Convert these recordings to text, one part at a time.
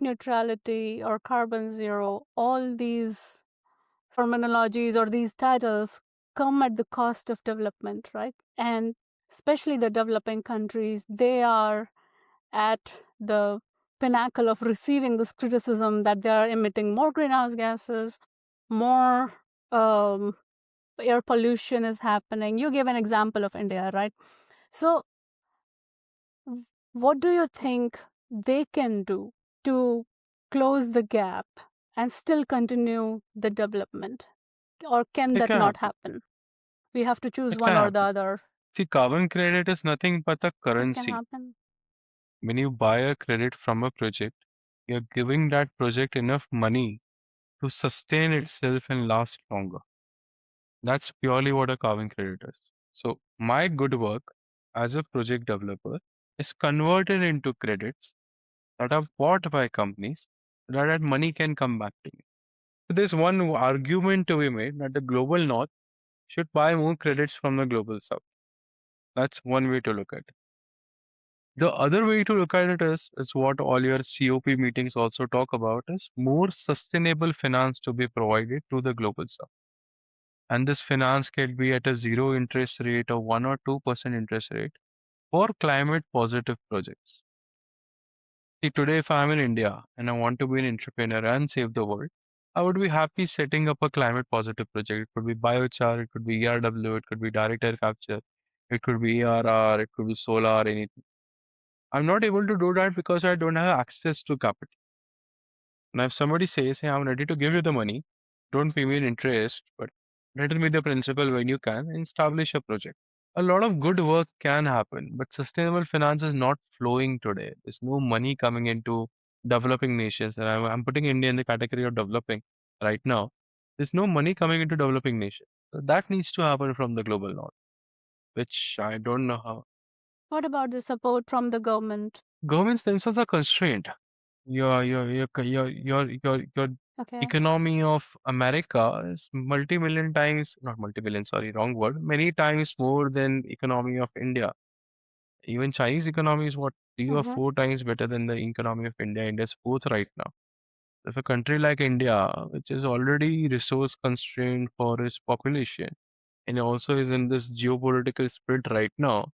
net neutrality or carbon zero, all these terminologies or these titles come at the cost of development, right? And especially the developing countries, they are at the pinnacle of receiving this criticism that they are emitting more greenhouse gases, more air pollution is happening. You gave an example of India, right? So what do you think they can do to close the gap and still continue the development? Or can It that can not happen. happen? We have to choose It can one or the happen. other. See, carbon credit is nothing but a It can currency. happen. When you buy a credit from a project, you're giving that project enough money to sustain itself and last longer. That's purely what a carbon credit is. So my good work as a project developer is converted into credits that are bought by companies so that money can come back to me. So there's one argument to be made that the global north should buy more credits from the global south. That's one way to look at it. The other way to look at it is what all your COP meetings also talk about is more sustainable finance to be provided to the global south. And this finance can be at a zero interest rate or 1 or 2% interest rate for climate positive projects. See, today if I'm in India and I want to be an entrepreneur and save the world, I would be happy setting up a climate positive project. It could be biochar, it could be ERW, it could be direct air capture, it could be ERR, it could be solar, anything. I'm not able to do that because I don't have access to capital. Now, if somebody says, hey, I'm ready to give you the money, don't pay me an interest, but return me the principal when you can and establish a project. A lot of good work can happen, but sustainable finance is not flowing today. There's no money coming into developing nations, and I'm putting India in the category of developing right now. There's no money coming into developing nations. So that needs to happen from the global north, which I don't know how. What about the support from the government? Governments themselves are constrained. Your Okay. economy of America is multi-million times, not multi-billion, sorry, wrong word, many times more than economy of India. Even Chinese economy is what 3 or 4 times better than the economy of India. India's fourth right now. If a country like India, which is already resource constrained for its population, and also is in this geopolitical split right now,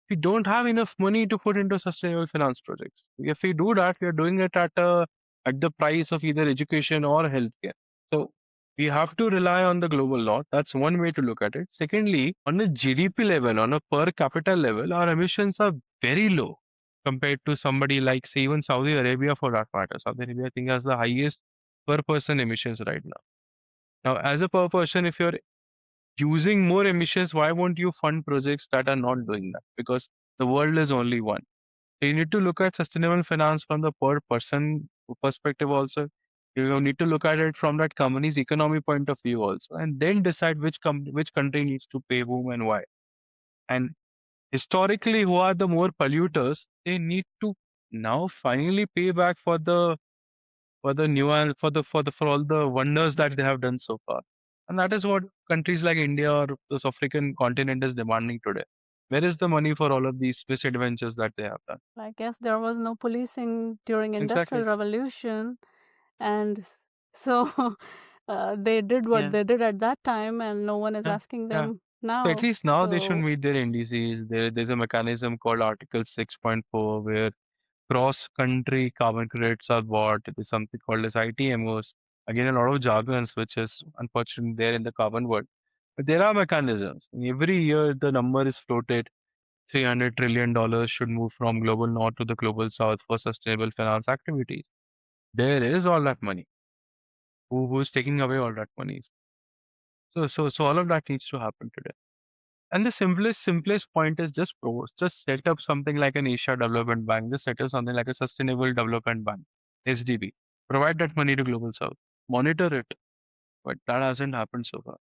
we don't have enough money to put into sustainable finance projects. If we do that, we are doing it at the price of either education or healthcare. So we have to rely on the global north. That's one way to look at it. Secondly, on a GDP level, on a per capita level, our emissions are very low compared to somebody like, say, even Saudi Arabia for that matter. Saudi Arabia, I think, has the highest per person emissions right now. Now, as a per person, if you're using more emissions, why won't you fund projects that are not doing that? Because the world is only one. So you need to look at sustainable finance from the per person perspective also. You need to look at it from that company's economy point of view also, and then decide which country needs to pay whom and why. And historically, who are the more polluters? They need to now finally pay back for the nuance for all the wonders that they have done so far. And that is what countries like India or this African continent is demanding today. Where is the money for all of these misadventures that they have done? I guess there was no policing during Industrial Exactly. Revolution, and so they did what Yeah. they did at that time, and no one is Yeah. asking Yeah. them So at now. least now they should So meet their indices. There's a mechanism called Article 6.4 where cross-country carbon credits are bought. There's something called as ITMOs. Again, a lot of jargons, which is unfortunately there in the carbon world. But there are mechanisms. Every year, the number is floated. $300 trillion should move from global north to the global south for sustainable finance activities. There is all that money. Who's taking away all that money? So all of that needs to happen today. And the simplest point is just set up something like an Asia Development Bank. Just set up something like a Sustainable Development Bank, SDB. Provide that money to Global South. Monitor it. But that hasn't happened so far.